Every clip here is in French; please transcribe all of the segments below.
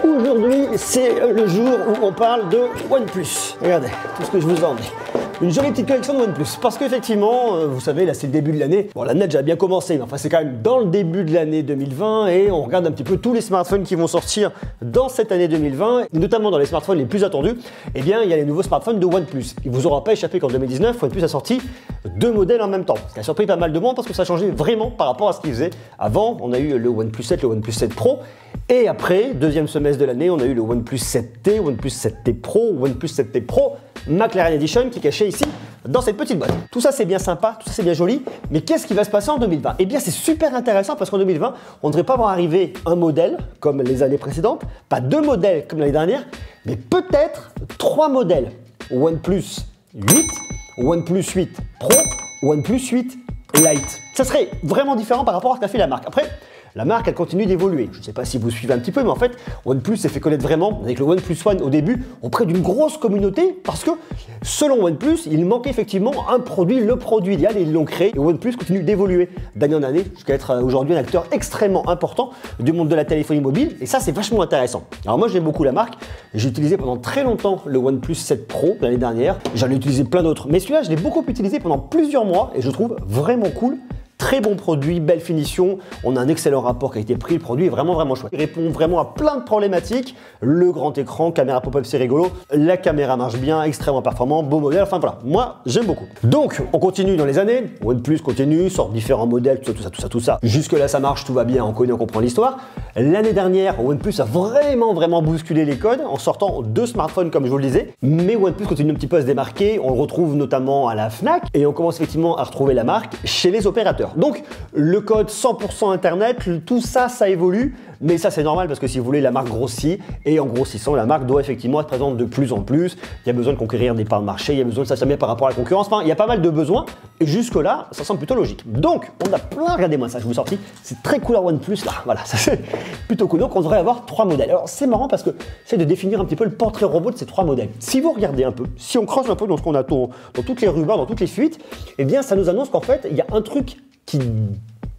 Aujourd'hui, c'est le jour où on parle de OnePlus. Regardez tout ce que je vous ai emmené. Une jolie petite collection de OnePlus. Parce qu'effectivement, vous savez, là c'est le début de l'année. Bon, l'année a déjà bien commencé, mais enfin c'est quand même dans le début de l'année 2020 et on regarde un petit peu tous les smartphones qui vont sortir dans cette année 2020, notamment dans les smartphones les plus attendus. Eh bien, il y a les nouveaux smartphones de OnePlus. Il vous aura pas échappé qu'en 2019, OnePlus a sorti 2 modèles en même temps. Ce qui a surpris pas mal de monde parce que ça a changé vraiment par rapport à ce qu'ils faisaient. Avant, on a eu le OnePlus 7, le OnePlus 7 Pro. Et après, deuxième semestre de l'année, on a eu le OnePlus 7T, OnePlus 7T Pro, OnePlus 7T Pro, McLaren Edition qui est caché ici dans cette petite boîte. Tout ça c'est bien sympa, tout ça c'est bien joli, mais qu'est-ce qui va se passer en 2020? Eh bien c'est super intéressant parce qu'en 2020, on ne devrait pas voir arriver un modèle comme les années précédentes, pas 2 modèles comme l'année dernière, mais peut-être 3 modèles. OnePlus 8, OnePlus 8 Pro, OnePlus 8 Lite. Ça serait vraiment différent par rapport à ce qu'a fait la marque. Après, la marque, elle continue d'évoluer. Je ne sais pas si vous suivez un petit peu, mais en fait, OnePlus s'est fait connaître vraiment avec le OnePlus One au début auprès d'une grosse communauté parce que, selon OnePlus, il manquait effectivement un produit, le produit idéal, et ils l'ont créé. Et OnePlus continue d'évoluer d'année en année jusqu'à être aujourd'hui un acteur extrêmement important du monde de la téléphonie mobile. Et ça, c'est vachement intéressant. Alors moi, j'aime beaucoup la marque. J'ai utilisé pendant très longtemps le OnePlus 7 Pro l'année dernière. J'en ai utilisé plein d'autres. Mais celui-là, je l'ai beaucoup utilisé pendant plusieurs mois et je trouve vraiment cool. Très bon produit, belle finition, on a un excellent rapport qualité-prix, le produit est vraiment chouette. Il répond vraiment à plein de problématiques, le grand écran, caméra pop-up c'est rigolo, la caméra marche bien, extrêmement performant, beau modèle, enfin voilà, moi j'aime beaucoup. Donc on continue dans les années, OnePlus continue, sort différents modèles, tout ça. Jusque là ça marche, tout va bien, on connaît, on comprend l'histoire. L'année dernière, OnePlus a vraiment bousculé les codes en sortant 2 smartphones comme je vous le disais, mais OnePlus continue un petit peu à se démarquer, on le retrouve notamment à la Fnac et on commence effectivement à retrouver la marque chez les opérateurs. Donc le code 100% internet, tout ça, ça évolue, mais ça c'est normal parce que si vous voulez, la marque grossit et en grossissant, la marque doit effectivement être présente de plus en plus. Il y a besoin de conquérir des parts de marché, il y a besoin de s'affirmer par rapport à la concurrence. Enfin, il y a pas mal de besoins et jusque là, ça semble plutôt logique. Donc on a plein, regardez-moi ça, je vous sortis, c'est très couleur OnePlus là, voilà, ça c'est plutôt cool. Donc on devrait avoir 3 modèles. Alors c'est marrant parce que c'est de définir un petit peu le portrait robot de ces 3 modèles. Si vous regardez un peu, si on creuse un peu dans ce qu'on a dans toutes les rumeurs, dans toutes les fuites, eh bien ça nous annonce qu'en fait il y a un truc qui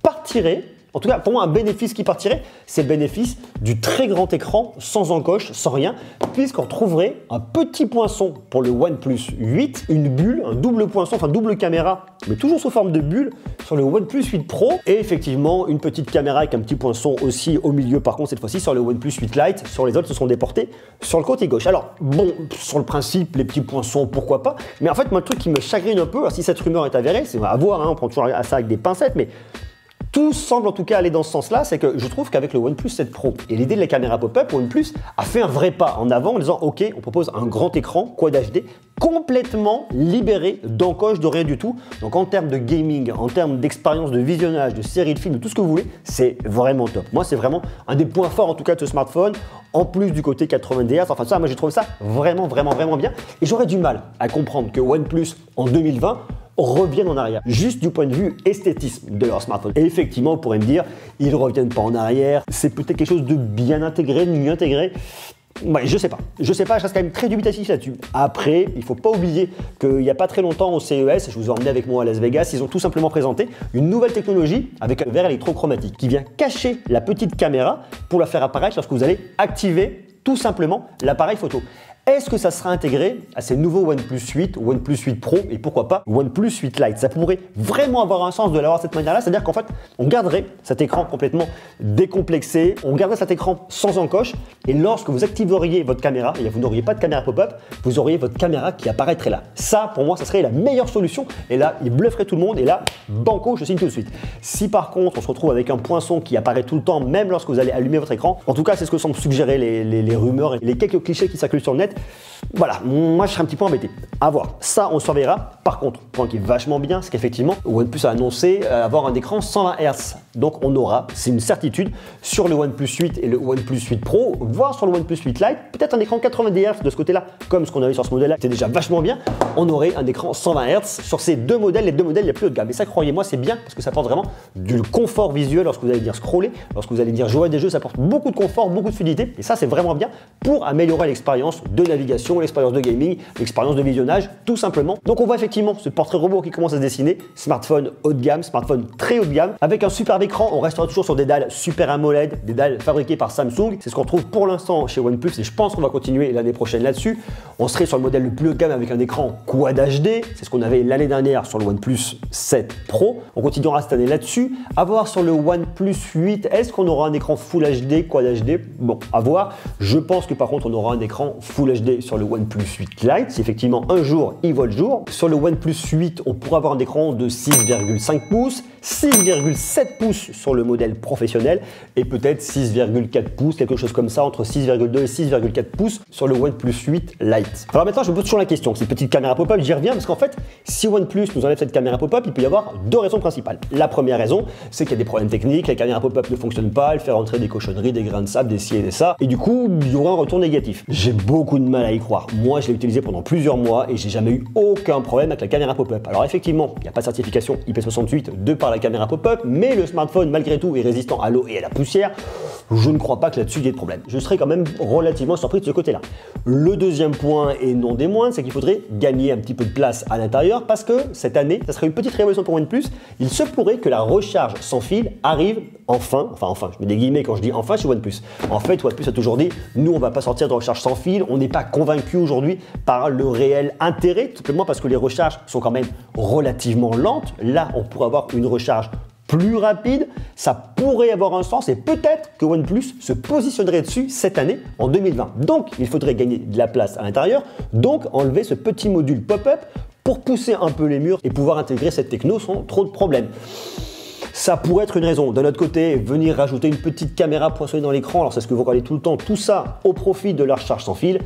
partirait, en tout cas pour moi un bénéfice qui partirait, c'est le bénéfice du très grand écran sans encoche, sans rien, puisqu'on trouverait un petit poinçon pour le OnePlus 8, une bulle, un double poinçon, enfin double caméra, mais toujours sous forme de bulle sur le OnePlus 8 Pro, et effectivement une petite caméra avec un petit poinçon aussi au milieu par contre cette fois-ci sur le OnePlus 8 Lite, sur les autres se sont déportés sur le côté gauche. Alors bon, sur le principe, les petits poinçons, pourquoi pas, mais en fait moi le truc qui me chagrine un peu, alors si cette rumeur est avérée, c'est à voir, hein, on prend toujours ça avec des pincettes, mais tout semble en tout cas aller dans ce sens-là, c'est que je trouve qu'avec le OnePlus 7 Pro et l'idée de la caméra pop-up, OnePlus a fait un vrai pas en avant en disant ok, on propose un grand écran Quad HD complètement libéré d'encoche, de rien du tout. Donc en termes de gaming, en termes d'expérience de visionnage, de séries de films, de tout ce que vous voulez, c'est vraiment top. Moi c'est vraiment un des points forts en tout cas de ce smartphone, en plus du côté 90 Hz, enfin ça moi j'ai trouvé ça vraiment bien. Et j'aurais du mal à comprendre que OnePlus en 2020 reviennent en arrière, juste du point de vue esthétisme de leur smartphone. Et effectivement, on pourrait me dire, ils ne reviennent pas en arrière, c'est peut-être quelque chose de bien intégré, de mieux intégré. Ouais, je sais pas, je reste quand même très dubitatif là-dessus. Après, il faut pas oublier qu'il n'y a pas très longtemps au CES, je vous ai emmené avec moi à Las Vegas, ils ont tout simplement présenté une nouvelle technologie avec un verre électrochromatique qui vient cacher la petite caméra pour la faire apparaître lorsque vous allez activer tout simplement l'appareil photo. Est-ce que ça sera intégré à ces nouveaux OnePlus 8, OnePlus 8 Pro et pourquoi pas OnePlus 8 Lite? Ça pourrait vraiment avoir un sens de l'avoir de cette manière-là, c'est-à-dire qu'en fait, on garderait cet écran complètement décomplexé, on garderait cet écran sans encoche et lorsque vous activeriez votre caméra, et vous n'auriez pas de caméra pop-up, vous auriez votre caméra qui apparaîtrait là. Ça, pour moi, ça serait la meilleure solution et là, il blufferait tout le monde et là, banco, je signe tout de suite. Si par contre, on se retrouve avec un poinçon qui apparaît tout le temps, même lorsque vous allez allumer votre écran, en tout cas, c'est ce que semblent suggérer les rumeurs et les quelques clichés qui circulent sur le net. Voilà, moi je serais un petit peu embêté. À voir, ça on surveillera. Par contre, point qui est vachement bien, c'est qu'effectivement, OnePlus a annoncé avoir un écran 120 Hz. Donc on aura, c'est une certitude, sur le OnePlus 8 et le OnePlus 8 Pro, voire sur le OnePlus 8 Lite, peut-être un écran 90 Hz de ce côté-là, comme ce qu'on avait sur ce modèle-là, c'était déjà vachement bien. On aurait un écran 120 Hz sur ces deux modèles, les deux modèles les plus haut de gamme. Et ça, croyez-moi, c'est bien parce que ça apporte vraiment du confort visuel lorsque vous allez dire scroller, lorsque vous allez dire jouer à des jeux, ça apporte beaucoup de confort, beaucoup de fluidité. Et ça, c'est vraiment bien pour améliorer l'expérience de navigation, l'expérience de gaming, l'expérience de visionnage, tout simplement. Donc on voit effectivement ce portrait robot qui commence à se dessiner, smartphone haut de gamme, smartphone très haut de gamme, avec un super barre d'écran, on restera toujours sur des dalles Super AMOLED, des dalles fabriquées par Samsung. C'est ce qu'on retrouve pour l'instant chez OnePlus et je pense qu'on va continuer l'année prochaine là-dessus. On serait sur le modèle le plus haut de gamme avec un écran Quad HD. C'est ce qu'on avait l'année dernière sur le OnePlus 7 Pro. On continuera cette année là-dessus. À voir sur le OnePlus 8, est-ce qu'on aura un écran Full HD, Quad HD? Bon, à voir. Je pense que par contre, on aura un écran Full HD sur le OnePlus 8 Lite. Si effectivement un jour, il voit le jour. Sur le OnePlus 8, on pourra avoir un écran de 6,5 pouces, 6,7 pouces sur le modèle professionnel et peut-être 6,4 pouces, quelque chose comme ça, entre 6,2 et 6,4 pouces sur le OnePlus 8 Lite. Alors maintenant, je me pose toujours la question, cette petite caméra pop-up, j'y reviens parce qu'en fait, si OnePlus nous enlève cette caméra pop-up, il peut y avoir deux raisons principales. La première raison, c'est qu'il y a des problèmes techniques, la caméra pop-up ne fonctionne pas, elle fait rentrer des cochonneries, des grains de sable, des ci et des ça, et du coup, il y aura un retour négatif. J'ai beaucoup de mal à y croire. Moi, je l'ai utilisé pendant plusieurs mois et j'ai jamais eu aucun problème avec la caméra pop-up. Alors effectivement, il n'y a pas de certification IP68 de par la caméra pop-up, mais le smartphone, malgré tout, est résistant à l'eau et à la poussière. Je ne crois pas que là-dessus il y ait de problème. Je serais quand même relativement surpris de ce côté-là. Le deuxième point, et non des moindres, c'est qu'il faudrait gagner un petit peu de place à l'intérieur parce que cette année, ça serait une petite révolution pour OnePlus. Il se pourrait que la recharge sans fil arrive enfin, je mets des guillemets quand je dis enfin chez OnePlus. En fait, OnePlus a toujours dit, nous on va pas sortir de recharge sans fil, on n'est pas convaincu aujourd'hui par le réel intérêt, tout simplement parce que les recharges sont quand même relativement lentes. Là, on pourrait avoir une recharge plus rapide, ça pourrait avoir un sens et peut-être que OnePlus se positionnerait dessus cette année en 2020. Donc, il faudrait gagner de la place à l'intérieur, donc enlever ce petit module pop-up pour pousser un peu les murs et pouvoir intégrer cette techno sans trop de problèmes. Ça pourrait être une raison. D'un autre côté, venir rajouter une petite caméra poinçonnée dans l'écran, alors c'est ce que vous regardez tout le temps, tout ça au profit de la recharge sans fil.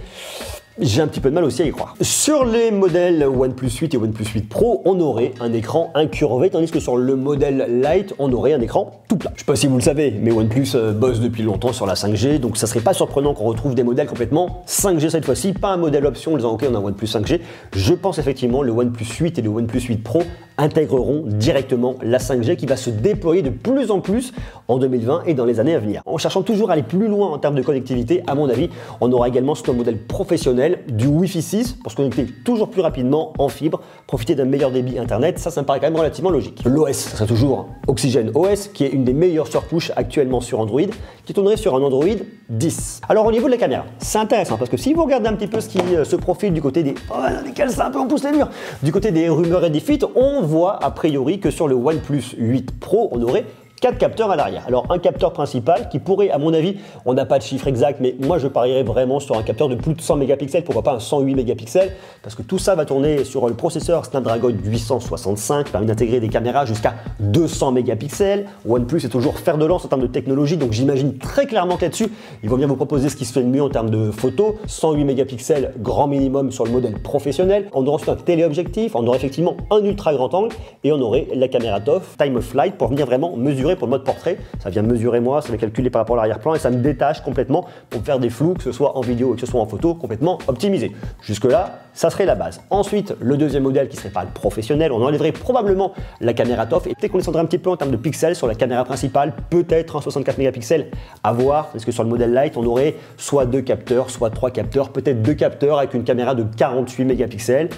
J'ai un petit peu de mal aussi à y croire. Sur les modèles OnePlus 8 et OnePlus 8 Pro, on aurait un écran incurvé, tandis que sur le modèle Lite, on aurait un écran tout plat. Je sais pas si vous le savez, mais OnePlus bosse depuis longtemps sur la 5G, donc ça serait pas surprenant qu'on retrouve des modèles complètement 5G cette fois-ci, pas un modèle option en disant ok on a un OnePlus 5G. Je pense effectivement le OnePlus 8 et le OnePlus 8 Pro intégreront directement la 5G qui va se déployer de plus en plus en 2020 et dans les années à venir. En cherchant toujours à aller plus loin en termes de connectivité, à mon avis, on aura également sur un modèle professionnel du Wi-Fi 6 pour se connecter toujours plus rapidement en fibre, profiter d'un meilleur débit internet, ça me paraît quand même relativement logique. L'OS, ça serait toujours Oxygen OS qui est une des meilleures surcouches actuellement sur Android, qui tournerait sur un Android 10. Alors au niveau de la caméra, c'est intéressant parce que si vous regardez un petit peu ce qui se profile du côté des... Oh, lesquels ça un peu on pousse les murs. Du côté des rumeurs et des fuites, on voit a priori que sur le OnePlus 8 Pro, on aurait 4 capteurs à l'arrière. Alors un capteur principal qui pourrait, à mon avis, on n'a pas de chiffre exact, mais moi je parierais vraiment sur un capteur de plus de 100 mégapixels, pourquoi pas un 108 mégapixels, parce que tout ça va tourner sur le processeur Snapdragon 865, qui permet d'intégrer des caméras jusqu'à 200 mégapixels. OnePlus est toujours fer de lance en termes de technologie, donc j'imagine très clairement que là-dessus, ils vont bien vous proposer ce qui se fait de mieux en termes de photos. 108 mégapixels, grand minimum sur le modèle professionnel. On aura ensuite un téléobjectif, on aura effectivement un ultra grand angle, et on aurait la caméra TOF, Time of Flight, pour venir vraiment mesurer pour le mode portrait. Ça vient mesurer moi, ça vient calculer par rapport à l'arrière-plan et ça me détache complètement pour faire des flous, que ce soit en vidéo ou que ce soit en photo, complètement optimisé. Jusque là, ça serait la base. Ensuite, le deuxième modèle qui serait pas le professionnel, on enlèverait probablement la caméra TOF et peut-être qu'on descendrait un petit peu en termes de pixels sur la caméra principale, peut-être un 64 mégapixels à voir, parce que sur le modèle Lite, on aurait soit 2 capteurs, soit 3 capteurs, peut-être 2 capteurs avec une caméra de 48 mégapixels.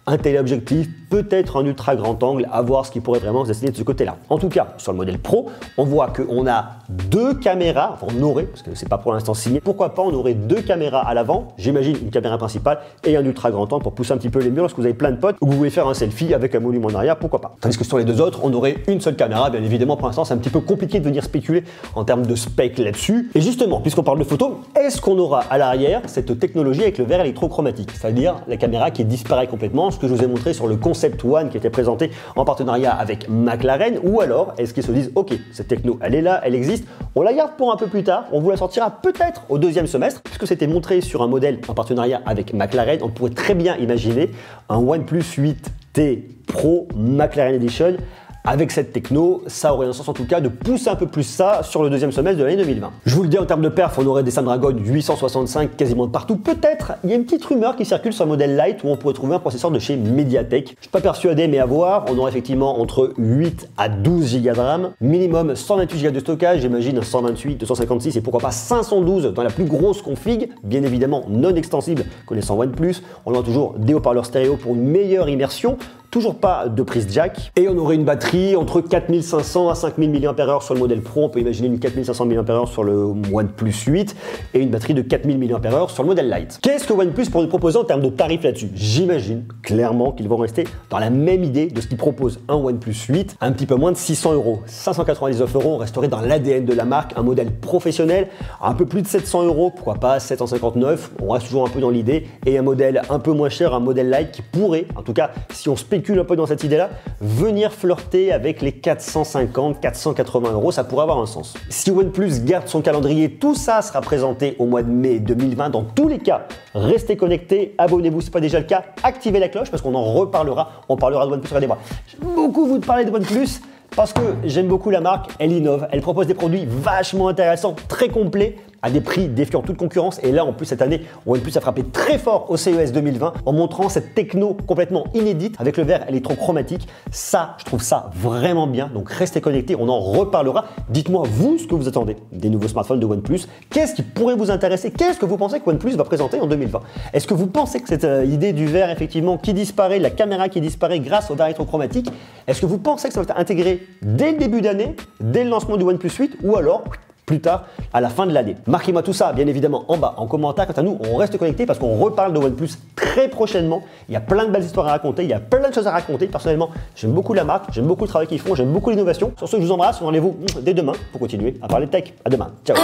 Un téléobjectif, peut-être un ultra grand angle, à voir ce qui pourrait vraiment se dessiner de ce côté-là. En tout cas, sur le modèle Pro, on voit qu'on a 2 caméras, enfin on aurait, parce que c'est pas pour l'instant signé, pourquoi pas on aurait 2 caméras à l'avant, j'imagine une caméra principale et un ultra grand angle pour pousser un petit peu les murs lorsque vous avez plein de potes ou que vous voulez faire un selfie avec un volume en arrière, pourquoi pas. Tandis que sur les deux autres, on aurait une seule caméra, bien évidemment pour l'instant c'est un petit peu compliqué de venir spéculer en termes de spec là-dessus. Et justement, puisqu'on parle de photo, est-ce qu'on aura à l'arrière cette technologie avec le verre électrochromatique, c'est-à-dire la caméra qui disparaît complètement, ce que je vous ai montré sur le Concept One qui était présenté en partenariat avec McLaren, ou alors est-ce qu'ils se disent ok, cette techno elle est là, elle existe, on la garde pour un peu plus tard, on vous la sortira peut-être au deuxième semestre, puisque c'était montré sur un modèle en partenariat avec McLaren, on pourrait très bien imaginer un OnePlus 8T Pro McLaren Edition. Avec cette techno, ça aurait un sens en tout cas de pousser un peu plus ça sur le deuxième semestre de l'année 2020. Je vous le dis en termes de perf, on aurait des Snapdragon 865 quasiment de partout. Peut-être, il y a une petite rumeur qui circule sur le modèle Lite où on pourrait trouver un processeur de chez MediaTek. Je suis pas persuadé, mais à voir. On aurait effectivement entre 8 à 12 Go de RAM, minimum 128 Go de stockage, j'imagine 128, 256 et pourquoi pas 512 dans la plus grosse config, bien évidemment non extensible connaissant OnePlus. On aura toujours des haut-parleurs stéréo pour une meilleure immersion. toujours pas de prise jack, et on aurait une batterie entre 4500 à 5000 mAh sur le modèle Pro. On peut imaginer une 4500 mAh sur le OnePlus 8 et une batterie de 4000 mAh sur le modèle Lite. Qu'est-ce que OnePlus pourrait nous proposer en termes de tarifs là-dessus? J'imagine clairement qu'ils vont rester dans la même idée de ce qu'ils proposent un OnePlus 8, un petit peu moins de 600 €. 599 €, on resterait dans l'ADN de la marque, un modèle professionnel, un peu plus de 700 €, pourquoi pas 759, on reste toujours un peu dans l'idée, et un modèle un peu moins cher, un modèle Lite qui pourrait, en tout cas si on spécule un peu dans cette idée-là, venir flirter avec les 450, 480 €, ça pourrait avoir un sens. Si OnePlus garde son calendrier, tout ça sera présenté au mois de mai 2020. Dans tous les cas, restez connectés, abonnez-vous si ce n'est pas déjà le cas, activez la cloche parce qu'on en reparlera, on parlera de OnePlus. Regardez-moi, j'aime beaucoup vous parler de OnePlus parce que j'aime beaucoup la marque, elle innove, elle propose des produits vachement intéressants, très complets, à des prix défiant toute concurrence. Et là, en plus, cette année, OnePlus a frappé très fort au CES 2020 en montrant cette techno complètement inédite avec le verre électrochromatique. Ça, je trouve ça vraiment bien. Donc, restez connectés, on en reparlera. Dites-moi, vous, ce que vous attendez des nouveaux smartphones de OnePlus. Qu'est-ce qui pourrait vous intéresser? Qu'est-ce que vous pensez que OnePlus va présenter en 2020? Est-ce que vous pensez que cette idée du verre, effectivement, qui disparaît, la caméra qui disparaît grâce au verre électrochromatique, est-ce que vous pensez que ça va être intégré dès le début d'année, dès le lancement du OnePlus 8, ou alors plus tard, à la fin de l'année? Marquez-moi tout ça, bien évidemment, en bas, en commentaire. Quant à nous, on reste connectés parce qu'on reparle de OnePlus très prochainement. Il y a plein de belles histoires à raconter, il y a plein de choses à raconter. Personnellement, j'aime beaucoup la marque, j'aime beaucoup le travail qu'ils font, j'aime beaucoup l'innovation. Sur ce, je vous embrasse. Rendez-vous dès demain pour continuer à parler de tech. À demain. Ciao.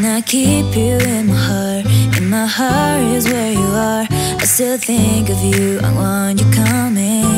I keep you in my heart is where you are. I still think of you, I want you coming.